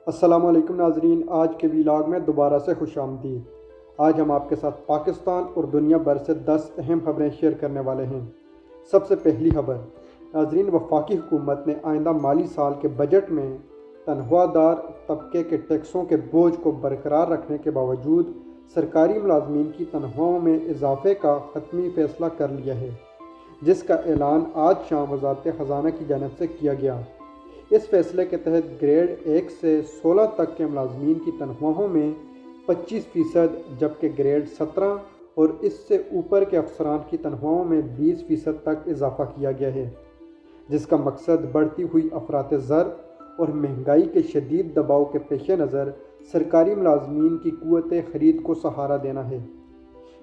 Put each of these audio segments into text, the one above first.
السلام علیکم ناظرین، آج کے ویلاگ میں دوبارہ سے خوش آمدید۔ آج ہم آپ کے ساتھ پاکستان اور دنیا بھر سے 10 اہم خبریں شیئر کرنے والے ہیں۔ سب سے پہلی خبر ناظرین، وفاقی حکومت نے آئندہ مالی سال کے بجٹ میں تنخواہ دار طبقے کے ٹیکسوں کے بوجھ کو برقرار رکھنے کے باوجود سرکاری ملازمین کی تنخواہوں میں اضافے کا حتمی فیصلہ کر لیا ہے، جس کا اعلان آج شام وزارت خزانہ کی جانب سے کیا گیا۔ اس فیصلے کے تحت گریڈ 1 سے 16 تک کے ملازمین کی تنخواہوں میں 25%، جبکہ گریڈ 17 اور اس سے اوپر کے افسران کی تنخواہوں میں 20% تک اضافہ کیا گیا ہے، جس کا مقصد بڑھتی ہوئی افراط زر اور مہنگائی کے شدید دباؤ کے پیش نظر سرکاری ملازمین کی قوت خرید کو سہارا دینا ہے۔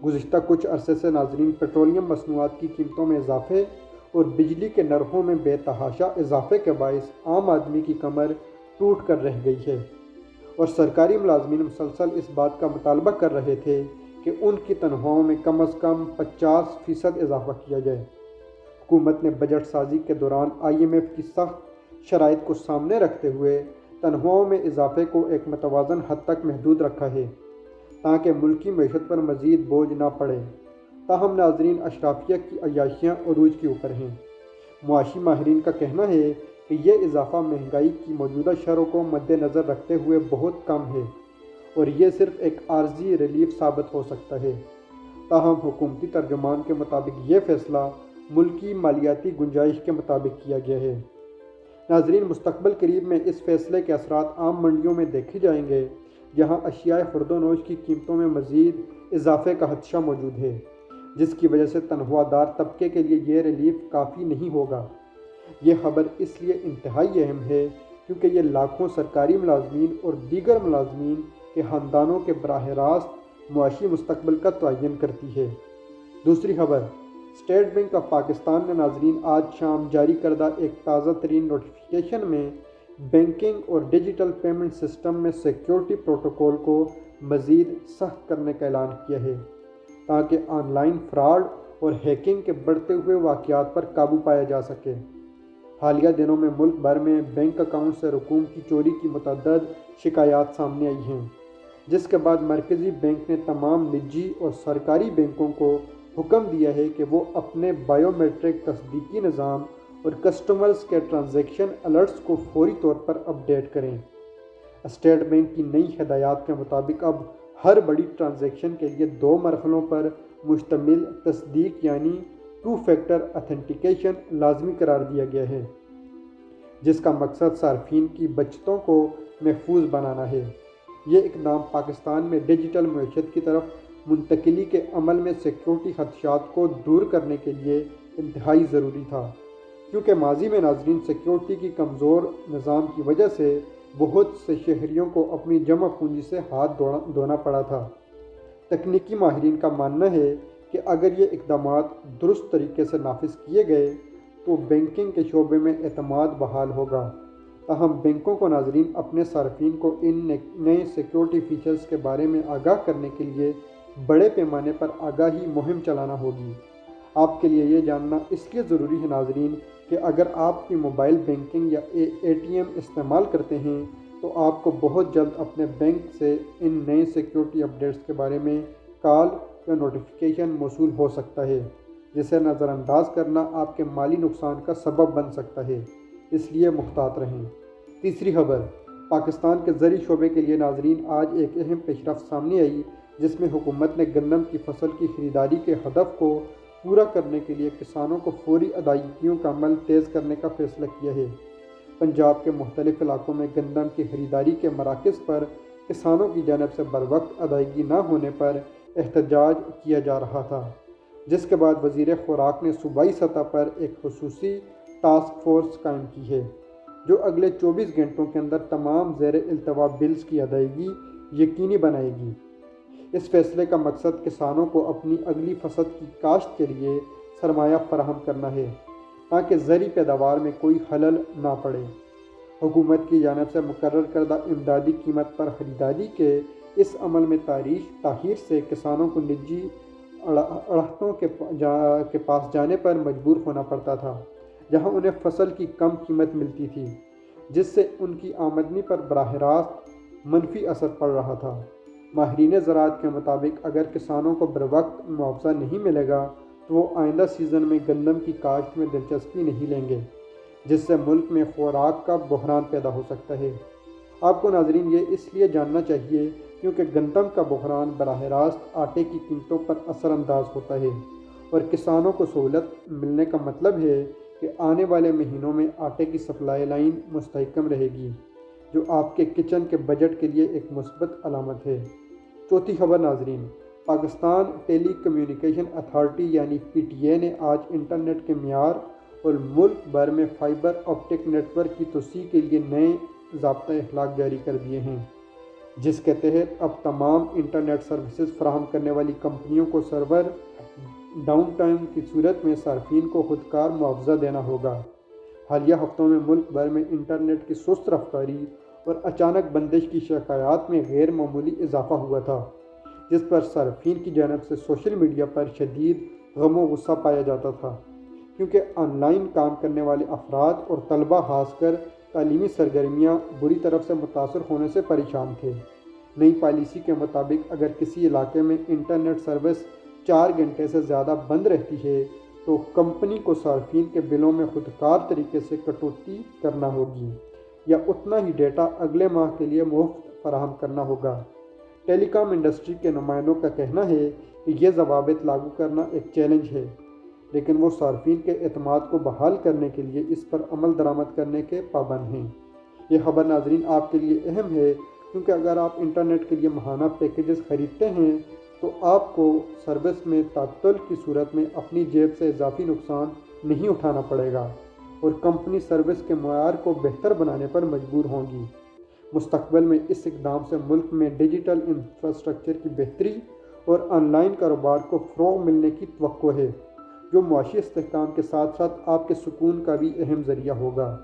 گزشتہ کچھ عرصے سے ناظرین، پیٹرولیم مصنوعات کی قیمتوں میں اضافے اور بجلی کے نرخوں میں بے تحاشا اضافے کے باعث عام آدمی کی کمر ٹوٹ کر رہ گئی ہے، اور سرکاری ملازمین مسلسل اس بات کا مطالبہ کر رہے تھے کہ ان کی تنخواہوں میں کم از کم 50% اضافہ کیا جائے۔ حکومت نے بجٹ سازی کے دوران IMF کی سخت شرائط کو سامنے رکھتے ہوئے تنخواہوں میں اضافے کو ایک متوازن حد تک محدود رکھا ہے، تاکہ ملکی معیشت پر مزید بوجھ نہ پڑے۔ تاہم ناظرین، اشرافیہ کی عیاشیاں عروج کے اوپر ہیں۔ معاشی ماہرین کا کہنا ہے کہ یہ اضافہ مہنگائی کی موجودہ شرح کو مد نظر رکھتے ہوئے بہت کم ہے، اور یہ صرف ایک عارضی ریلیف ثابت ہو سکتا ہے۔ تاہم حکومتی ترجمان کے مطابق یہ فیصلہ ملکی مالیاتی گنجائش کے مطابق کیا گیا ہے۔ ناظرین، مستقبل قریب میں اس فیصلے کے اثرات عام منڈیوں میں دیکھے جائیں گے، جہاں اشیاء خرد و نوش کی قیمتوں میں مزید اضافے کا خدشہ موجود ہے، جس کی وجہ سے تنخواہ دار طبقے کے لیے یہ ریلیف کافی نہیں ہوگا۔ یہ خبر اس لیے انتہائی اہم ہے کیونکہ یہ لاکھوں سرکاری ملازمین اور دیگر ملازمین کے خاندانوں کے براہ راست معاشی مستقبل کا تعین کرتی ہے۔ دوسری خبر، اسٹیٹ بینک آف پاکستان نے ناظرین آج شام جاری کردہ ایک تازہ ترین نوٹیفیکیشن میں بینکنگ اور ڈیجیٹل پیمنٹ سسٹم میں سیکیورٹی پروٹوکول کو مزید سخت کرنے کا اعلان کیا ہے، تاکہ آن لائن فراڈ اور ہیکنگ کے بڑھتے ہوئے واقعات پر قابو پایا جا سکے۔ حالیہ دنوں میں ملک بھر میں بینک اکاؤنٹ سے رقوم کی چوری کی متعدد شکایات سامنے آئی ہیں، جس کے بعد مرکزی بینک نے تمام نجی اور سرکاری بینکوں کو حکم دیا ہے کہ وہ اپنے بائیو میٹرک تصدیقی نظام اور کسٹمرز کے ٹرانزیکشن الرٹس کو فوری طور پر اپ ڈیٹ کریں۔ اسٹیٹ بینک کی نئی ہدایات کے مطابق اب ہر بڑی ٹرانزیکشن کے لیے 2 مرحلوں پر مشتمل تصدیق یعنی 2 فیکٹر اتھینٹیکیشن لازمی قرار دیا گیا ہے، جس کا مقصد صارفین کی بچتوں کو محفوظ بنانا ہے۔ یہ اقدام پاکستان میں ڈیجیٹل معیشت کی طرف منتقلی کے عمل میں سیکیورٹی خدشات کو دور کرنے کے لیے انتہائی ضروری تھا، کیونکہ ماضی میں ناظرین سیکیورٹی کی کمزور نظام کی وجہ سے بہت سے شہریوں کو اپنی جمع پونجی سے ہاتھ دھونا پڑا تھا۔ تکنیکی ماہرین کا ماننا ہے کہ اگر یہ اقدامات درست طریقے سے نافذ کیے گئے تو بینکنگ کے شعبے میں اعتماد بحال ہوگا۔ تاہم بینکوں کو ناظرین اپنے صارفین کو ان نئے سیکیورٹی فیچرز کے بارے میں آگاہ کرنے کے لیے بڑے پیمانے پر آگاہی مہم چلانا ہوگی۔ آپ کے لیے یہ جاننا اس لیے ضروری ہے ناظرین کہ اگر آپ کی موبائل بینکنگ یا ATM استعمال کرتے ہیں تو آپ کو بہت جلد اپنے بینک سے ان نئے سیکیورٹی اپڈیٹس کے بارے میں کال یا نوٹیفیکیشن موصول ہو سکتا ہے، جسے نظر انداز کرنا آپ کے مالی نقصان کا سبب بن سکتا ہے، اس لیے محتاط رہیں۔ تیسری خبر، پاکستان کے زرعی شعبے کے لیے ناظرین آج ایک اہم پیش رفت سامنے آئی، جس میں حکومت نے گندم کی فصل کی خریداری کے ہدف کو پورا کرنے کے لیے کسانوں کو فوری ادائیگیوں کا عمل تیز کرنے کا فیصلہ کیا ہے۔ پنجاب کے مختلف علاقوں میں گندم کی خریداری کے مراکز پر کسانوں کی جانب سے بروقت ادائیگی نہ ہونے پر احتجاج کیا جا رہا تھا، جس کے بعد وزیر خوراک نے صوبائی سطح پر ایک خصوصی ٹاسک فورس قائم کی ہے، جو اگلے 24 گھنٹوں کے اندر تمام زیر التوا بلز کی ادائیگی یقینی بنائے گی۔ اس فیصلے کا مقصد کسانوں کو اپنی اگلی فصل کی کاشت کے لیے سرمایہ فراہم کرنا ہے، تاکہ زرعی پیداوار میں کوئی خلل نہ پڑے۔ حکومت کی جانب سے مقرر کردہ امدادی قیمت پر خریداری کے اس عمل میں تاخیر سے کسانوں کو نجی اڑھتوں کے پاس جانے پر مجبور ہونا پڑتا تھا، جہاں انہیں فصل کی کم قیمت ملتی تھی۔ جس سے ان کی آمدنی پر براہ راست منفی اثر پڑ رہا تھا۔ ماہرین زراعت کے مطابق اگر کسانوں کو بروقت معاوضہ نہیں ملے گا تو وہ آئندہ سیزن میں گندم کی کاشت میں دلچسپی نہیں لیں گے، جس سے ملک میں خوراک کا بحران پیدا ہو سکتا ہے۔ آپ کو ناظرین یہ اس لیے جاننا چاہیے کیونکہ گندم کا بحران براہ راست آٹے کی قیمتوں پر اثر انداز ہوتا ہے، اور کسانوں کو سہولت ملنے کا مطلب ہے کہ آنے والے مہینوں میں آٹے کی سپلائی لائن مستحکم رہے گی، جو آپ کے کچن کے بجٹ کے لیے ایک مثبت علامت ہے۔ چوتھی خبر ناظرین، پاکستان ٹیلی کمیونیکیشن اتھارٹی یعنی PTA نے آج انٹرنیٹ کے معیار اور ملک بھر میں فائبر آپٹک نیٹ ورک کی توسیع کے لیے نئے ضابطۂ اخلاق جاری کر دیے ہیں، جس کے تحت اب تمام انٹرنیٹ سروسز فراہم کرنے والی کمپنیوں کو سرور ڈاؤن ٹائم کی صورت میں صارفین کو خودکار معاوضہ دینا ہوگا۔ حالیہ ہفتوں میں ملک بھر میں انٹرنیٹ کی سست رفتاری اور اچانک بندش کی شکایات میں غیر معمولی اضافہ ہوا تھا، جس پر صارفین کی جانب سے سوشل میڈیا پر شدید غم و غصہ پایا جاتا تھا، کیونکہ آن لائن کام کرنے والے افراد اور طلبہ خاص کر تعلیمی سرگرمیاں بری طرح سے متاثر ہونے سے پریشان تھے۔ نئی پالیسی کے مطابق اگر کسی علاقے میں انٹرنیٹ سروس 4 گھنٹے سے زیادہ بند رہتی ہے تو کمپنی کو صارفین کے بلوں میں خودکار طریقے سے کٹوتی کرنا ہوگی یا اتنا ہی ڈیٹا اگلے ماہ کے لیے مفت فراہم کرنا ہوگا۔ ٹیلی کام انڈسٹری کے نمائندوں کا کہنا ہے کہ یہ ضوابط لاگو کرنا ایک چیلنج ہے، لیکن وہ صارفین کے اعتماد کو بحال کرنے کے لیے اس پر عمل درآمد کرنے کے پابند ہیں۔ یہ خبر ناظرین آپ کے لیے اہم ہے کیونکہ اگر آپ انٹرنیٹ کے لیے ماہانہ پیکیجز خریدتے ہیں تو آپ کو سروس میں تعطل کی صورت میں اپنی جیب سے اضافی نقصان نہیں اٹھانا پڑے گا، اور کمپنی سروس کے معیار کو بہتر بنانے پر مجبور ہوں گی۔ مستقبل میں اس اقدام سے ملک میں ڈیجیٹل انفراسٹرکچر کی بہتری اور آن لائن کاروبار کو فروغ ملنے کی توقع ہے، جو معاشی استحکام کے ساتھ ساتھ آپ کے سکون کا بھی اہم ذریعہ ہوگا۔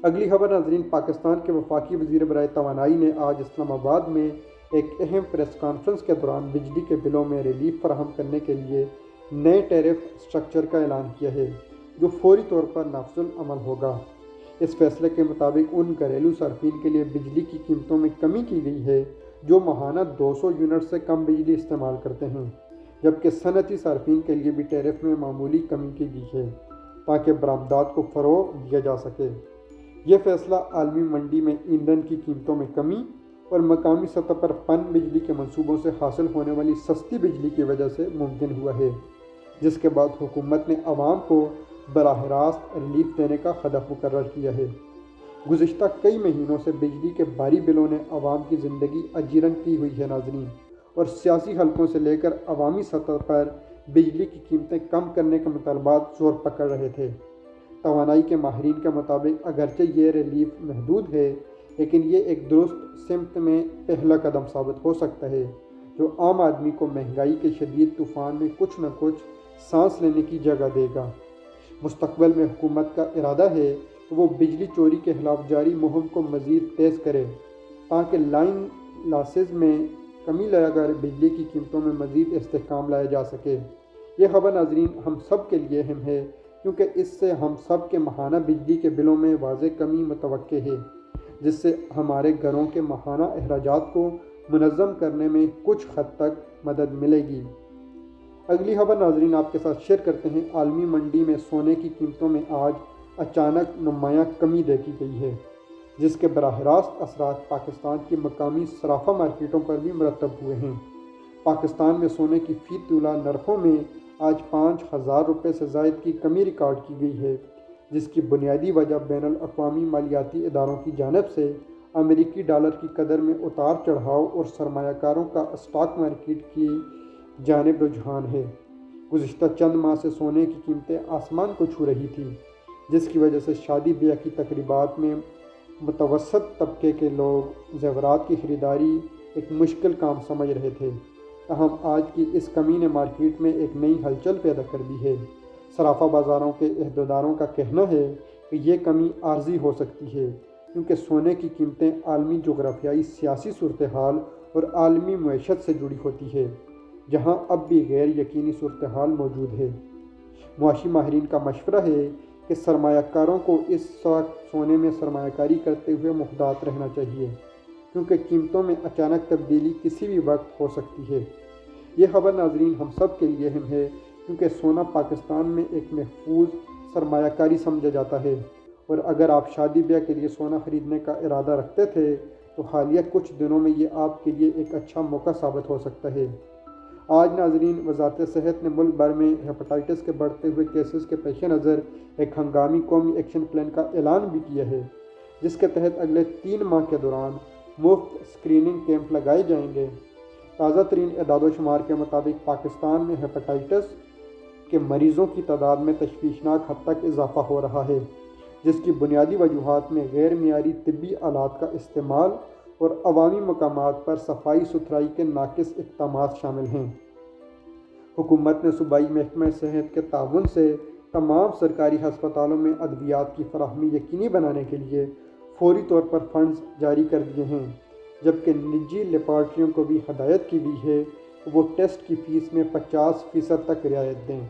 اگلی خبر ناظرین، پاکستان کے وفاقی وزیر برائے توانائی نے آج اسلام آباد میں ایک اہم پریس کانفرنس کے دوران بجلی کے بلوں میں ریلیف فراہم کرنے کے لیے نئے ٹیرف سٹرکچر کا اعلان کیا ہے، جو فوری طور پر نافذ العمل ہوگا۔ اس فیصلے کے مطابق ان گھریلو صارفین کے لیے بجلی کی قیمتوں میں کمی کی گئی ہے جو ماہانہ 200 یونٹ سے کم بجلی استعمال کرتے ہیں، جبکہ صنعتی صارفین کے لیے بھی ٹیرف میں معمولی کمی کی گئی ہے تاکہ برآمدات کو فروغ دیا جا سکے۔ یہ فیصلہ عالمی منڈی میں ایندھن کی قیمتوں میں کمی اور مقامی سطح پر پن بجلی کے منصوبوں سے حاصل ہونے والی سستی بجلی کی وجہ سے ممکن ہوا ہے، جس کے بعد حکومت نے عوام کو براہ راست ریلیف دینے کا ہدف مقرر کیا ہے۔ گزشتہ کئی مہینوں سے بجلی کے بھاری بلوں نے عوام کی زندگی اجیرن کی ہوئی ہے ناظرین، اور سیاسی حلقوں سے لے کر عوامی سطح پر بجلی کی قیمتیں کم کرنے کے مطالبات زور پکڑ رہے تھے۔ توانائی کے ماہرین کے مطابق اگرچہ یہ ریلیف محدود ہے، لیکن یہ ایک درست سمت میں پہلا قدم ثابت ہو سکتا ہے، جو عام آدمی کو مہنگائی کے شدید طوفان میں کچھ نہ کچھ سانس لینے کی جگہ دے گا۔ مستقبل میں حکومت کا ارادہ ہے کہ وہ بجلی چوری کے خلاف جاری مہم کو مزید تیز کرے تاکہ لائن لاسز میں کمی لا کر بجلی کی قیمتوں میں مزید استحکام لایا جا سکے۔ یہ خبر ناظرین ہم سب کے لیے اہم ہے کیونکہ اس سے ہم سب کے ماہانہ بجلی کے بلوں میں واضح کمی متوقع ہے، جس سے ہمارے گھروں کے ماہانہ اخراجات کو منظم کرنے میں کچھ حد تک مدد ملے گی۔ اگلی خبر ناظرین آپ کے ساتھ شیئر کرتے ہیں۔ عالمی منڈی میں سونے کی قیمتوں میں آج اچانک نمایاں کمی دیکھی گئی ہے، جس کے براہ راست اثرات پاکستان کی مقامی صرافہ مارکیٹوں پر بھی مرتب ہوئے ہیں۔ پاکستان میں سونے کی فی تولہ نرخوں میں آج 5,000 روپے سے زائد کی کمی ریکارڈ کی گئی ہے، جس کی بنیادی وجہ بین الاقوامی مالیاتی اداروں کی جانب سے امریکی ڈالر کی قدر میں اتار چڑھاؤ اور سرمایہ کاروں کا اسٹاک مارکیٹ کی جانب رجحان ہے۔ گزشتہ چند ماہ سے سونے کی قیمتیں آسمان کو چھو رہی تھیں، جس کی وجہ سے شادی بیاہ کی تقریبات میں متوسط طبقے کے لوگ زیورات کی خریداری ایک مشکل کام سمجھ رہے تھے۔ تاہم آج کی اس کمی نے مارکیٹ میں ایک نئی ہلچل پیدا کر دی ہے۔ صرافہ بازاروں کے عہدیداروں کا کہنا ہے کہ یہ کمی عارضی ہو سکتی ہے کیونکہ سونے کی قیمتیں عالمی جغرافیائی سیاسی صورتحال اور عالمی معیشت سے جڑی ہوتی ہے، جہاں اب بھی غیر یقینی صورتحال موجود ہے۔ معاشی ماہرین کا مشورہ ہے کہ سرمایہ کاروں کو اس وقت سونے میں سرمایہ کاری کرتے ہوئے محتاط رہنا چاہیے، کیونکہ قیمتوں میں اچانک تبدیلی کسی بھی وقت ہو سکتی ہے۔ یہ خبر ناظرین ہم سب کے لیے اہم ہے، کیونکہ سونا پاکستان میں ایک محفوظ سرمایہ کاری سمجھا جاتا ہے، اور اگر آپ شادی بیاہ کے لیے سونا خریدنے کا ارادہ رکھتے تھے تو حالیہ کچھ دنوں میں یہ آپ کے لیے ایک اچھا موقع ثابت ہو سکتا ہے۔ آج ناظرین وزارت صحت نے ملک بھر میں ہیپاٹائٹس کے بڑھتے ہوئے کیسز کے پیش نظر ایک ہنگامی قومی ایکشن پلان کا اعلان بھی کیا ہے، جس کے تحت اگلے 3 ماہ کے دوران مفت اسکریننگ کیمپ لگائے جائیں گے۔ تازہ ترین اعداد و شمار کے مطابق پاکستان میں ہیپاٹائٹس کے مریضوں کی تعداد میں تشویشناک حد تک اضافہ ہو رہا ہے، جس کی بنیادی وجوہات میں غیر معیاری طبی آلات کا استعمال اور عوامی مقامات پر صفائی ستھرائی کے ناقص اقدامات شامل ہیں۔ حکومت نے صوبائی محکمہ صحت کے تعاون سے تمام سرکاری ہسپتالوں میں ادویات کی فراہمی یقینی بنانے کے لیے فوری طور پر فنڈز جاری کر دیے ہیں، جبکہ نجی لیبارٹریوں کو بھی ہدایت کی گئی ہے کہ وہ ٹیسٹ کی فیس میں 50% تک رعایت دیں۔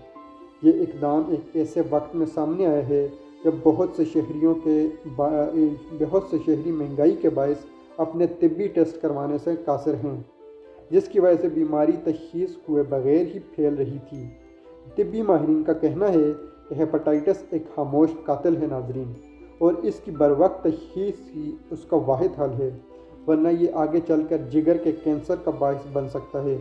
یہ اقدام ایک ایسے وقت میں سامنے آیا ہے جب بہت سے شہری مہنگائی کے باعث اپنے طبی ٹیسٹ کروانے سے قاصر ہیں، جس کی وجہ سے بیماری تشخیص ہوئے بغیر ہی پھیل رہی تھی۔ طبی ماہرین کا کہنا ہے کہ ہیپاٹائٹس ایک خاموش قاتل ہے ناظرین، اور اس کی بروقت تشخیص ہی اس کا واحد حل ہے، ورنہ یہ آگے چل کر جگر کے کینسر کا باعث بن سکتا ہے۔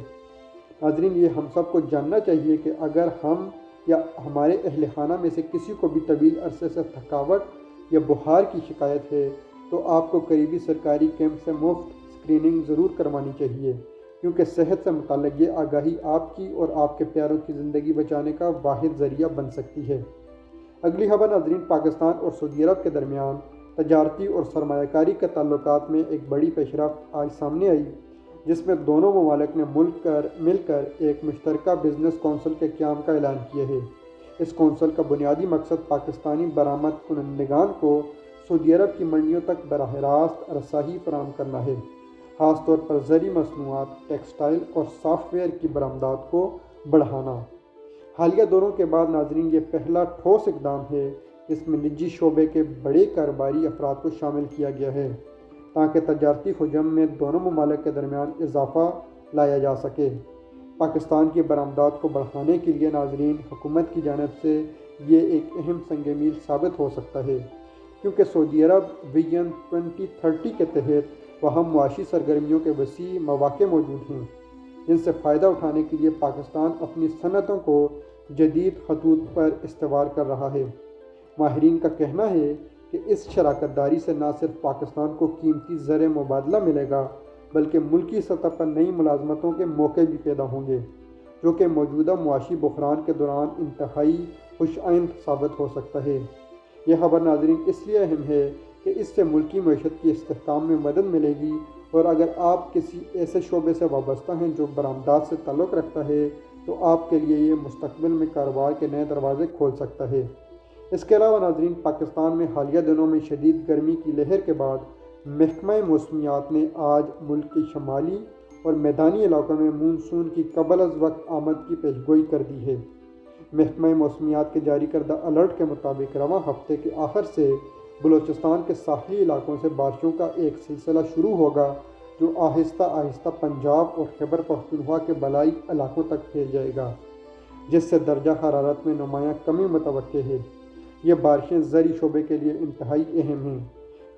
ناظرین یہ ہم سب کو جاننا چاہیے کہ اگر ہم یا ہمارے اہل خانہ میں سے کسی کو بھی طویل عرصے سے تھکاوٹ یا بخار کی شکایت ہے تو آپ کو قریبی سرکاری کیمپ سے مفت اسکریننگ ضرور کروانی چاہیے، کیونکہ صحت سے متعلق یہ آگاہی آپ کی اور آپ کے پیاروں کی زندگی بچانے کا واحد ذریعہ بن سکتی ہے۔ اگلی خبر ناظرین پاکستان اور سعودی عرب کے درمیان تجارتی اور سرمایہ کاری کے تعلقات میں ایک بڑی پیشرفت آج سامنے آئی، جس میں دونوں ممالک نے مل کر ایک مشترکہ بزنس کونسل کے قیام کا اعلان کیا ہے۔ اس کونسل کا بنیادی مقصد پاکستانی برآمد کنندگان کو سعودی عرب کی منڈیوں تک براہ راست رسائی فراہم کرنا ہے، خاص طور پر زرعی مصنوعات، ٹیکسٹائل اور سافٹ ویئر کی برآمدات کو بڑھانا۔ حالیہ دوروں کے بعد ناظرین یہ پہلا ٹھوس اقدام ہے جس میں نجی شعبے کے بڑے کاروباری افراد کو شامل کیا گیا ہے، تاکہ تجارتی حجم میں دونوں ممالک کے درمیان اضافہ لایا جا سکے۔ پاکستان کی برآمدات کو بڑھانے کے لیے ناظرین حکومت کی جانب سے یہ ایک اہم سنگ میل ثابت ہو سکتا ہے، کیونکہ سعودی عرب ویژن 2030 کے تحت وہاں معاشی سرگرمیوں کے وسیع مواقع موجود ہیں، جن سے فائدہ اٹھانے کے لیے پاکستان اپنی صنعتوں کو جدید خطوط پر استوار کر رہا ہے۔ ماہرین کا کہنا ہے کہ اس شراکت داری سے نہ صرف پاکستان کو قیمتی زر مبادلہ ملے گا، بلکہ ملکی سطح پر نئی ملازمتوں کے موقع بھی پیدا ہوں گے، جو کہ موجودہ معاشی بحران کے دوران انتہائی خوش آئند ثابت ہو سکتا ہے۔ یہ خبر ناظرین اس لیے اہم ہے کہ اس سے ملکی معیشت کی استحکام میں مدد ملے گی، اور اگر آپ کسی ایسے شعبے سے وابستہ ہیں جو برآمدات سے تعلق رکھتا ہے تو آپ کے لیے یہ مستقبل میں کاروبار کے نئے دروازے کھول سکتا ہے۔ اس کے علاوہ ناظرین پاکستان میں حالیہ دنوں میں شدید گرمی کی لہر کے بعد محکمہ موسمیات نے آج ملک کے شمالی اور میدانی علاقوں میں مونسون کی قبل از وقت آمد کی پیشگوئی کر دی ہے۔ محکمہ موسمیات کے جاری کردہ الرٹ کے مطابق رواں ہفتے کے آخر سے بلوچستان کے ساحلی علاقوں سے بارشوں کا ایک سلسلہ شروع ہوگا، جو آہستہ آہستہ پنجاب اور خیبر پختونخوا کے بالائی علاقوں تک پھیل جائے گا، جس سے درجہ حرارت میں نمایاں کمی متوقع ہے۔ یہ بارشیں زرعی شعبے کے لیے انتہائی اہم ہیں،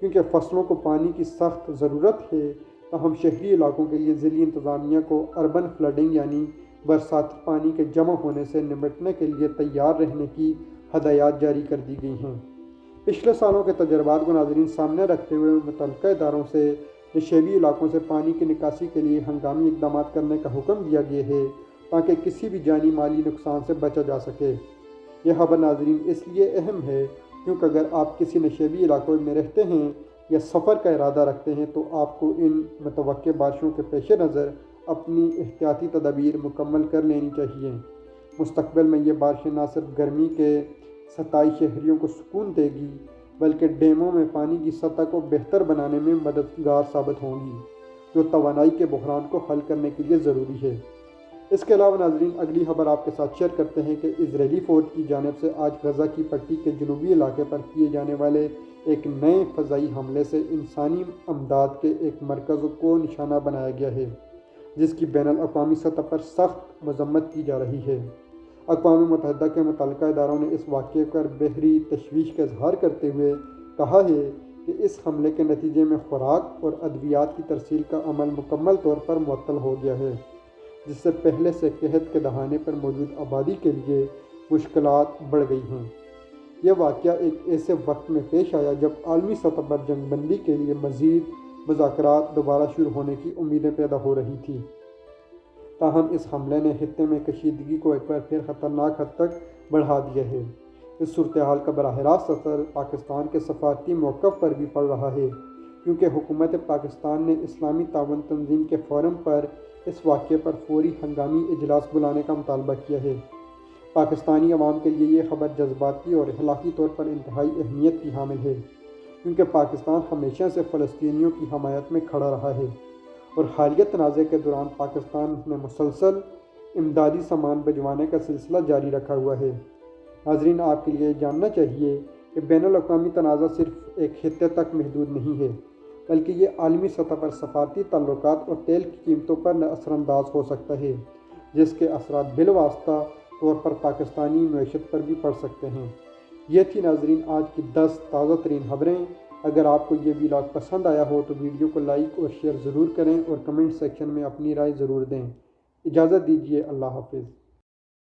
کیونکہ فصلوں کو پانی کی سخت ضرورت ہے، تاہم شہری علاقوں کے لیے ضلعی انتظامیہ کو اربن فلڈنگ یعنی برساتی پانی کے جمع ہونے سے نمٹنے کے لیے تیار رہنے کی ہدایات جاری کر دی گئی ہیں۔ پچھلے سالوں کے تجربات کو ناظرین سامنے رکھتے ہوئے متعلقہ اداروں سے نشیبی علاقوں سے پانی کی نکاسی کے لیے ہنگامی اقدامات کرنے کا حکم دیا گیا ہے، تاکہ کسی بھی جانی مالی نقصان سے بچا جا سکے۔ یہ خبر ناظرین اس لیے اہم ہے کیونکہ اگر آپ کسی نشیبی علاقوں میں رہتے ہیں یا سفر کا ارادہ رکھتے ہیں تو آپ کو ان متوقع بارشوں کے پیش نظر اپنی احتیاطی تدابیر مکمل کر لینی چاہیے۔ مستقبل میں یہ بارشیں نہ صرف گرمی کے ستائی شہریوں کو سکون دے گی، بلکہ ڈیموں میں پانی کی سطح کو بہتر بنانے میں مددگار ثابت ہوں گی، جو توانائی کے بحران کو حل کرنے کے لیے ضروری ہے۔ اس کے علاوہ ناظرین اگلی خبر آپ کے ساتھ شیئر کرتے ہیں کہ اسرائیلی فوج کی جانب سے آج غزہ کی پٹی کے جنوبی علاقے پر کیے جانے والے ایک نئے فضائی حملے سے انسانی امداد کے ایک مرکز کو نشانہ بنایا گیا ہے، جس کی بین الاقوامی سطح پر سخت مذمت کی جا رہی ہے۔ اقوام متحدہ کے متعلقہ اداروں نے اس واقعے پر گہری تشویش کا اظہار کرتے ہوئے کہا ہے کہ اس حملے کے نتیجے میں خوراک اور ادویات کی ترسیل کا عمل مکمل طور پر معطل ہو گیا ہے، جس سے پہلے سے قحط کے دہانے پر موجود آبادی کے لیے مشکلات بڑھ گئی ہیں۔ یہ واقعہ ایک ایسے وقت میں پیش آیا جب عالمی سطح پر جنگ بندی کے لیے مزید مذاکرات دوبارہ شروع ہونے کی امیدیں پیدا ہو رہی تھیں، تاہم اس حملے نے خطے میں کشیدگی کو ایک بار پھر خطرناک حد تک بڑھا دیا ہے۔ اس صورتحال کا براہ راست اثر پاکستان کے سفارتی موقف پر بھی پڑ رہا ہے، کیونکہ حکومت پاکستان نے اسلامی تعاون تنظیم کے فورم پر اس واقعے پر فوری ہنگامی اجلاس بلانے کا مطالبہ کیا ہے۔ پاکستانی عوام کے لیے یہ خبر جذباتی اور اخلاقی طور پر انتہائی اہمیت کی حامل ہے، کیونکہ پاکستان ہمیشہ سے فلسطینیوں کی حمایت میں کھڑا رہا ہے اور حالیہ تنازع کے دوران پاکستان نے مسلسل امدادی سامان بھجوانے کا سلسلہ جاری رکھا ہوا ہے۔ ناظرین آپ کے لیے جاننا چاہیے کہ بین الاقوامی تنازع صرف ایک خطے تک محدود نہیں ہے، بلکہ یہ عالمی سطح پر سفارتی تعلقات اور تیل کی قیمتوں پر اثر انداز ہو سکتا ہے، جس کے اثرات بالواسطہ طور پر پاکستانی معیشت پر بھی پڑ سکتے ہیں۔ یہ تھی ناظرین آج کی 10 تازہ ترین خبریں۔ اگر آپ کو یہ ویلاگ پسند آیا ہو تو ویڈیو کو لائک اور شیئر ضرور کریں اور کمنٹ سیکشن میں اپنی رائے ضرور دیں۔ اجازت دیجیے، اللہ حافظ۔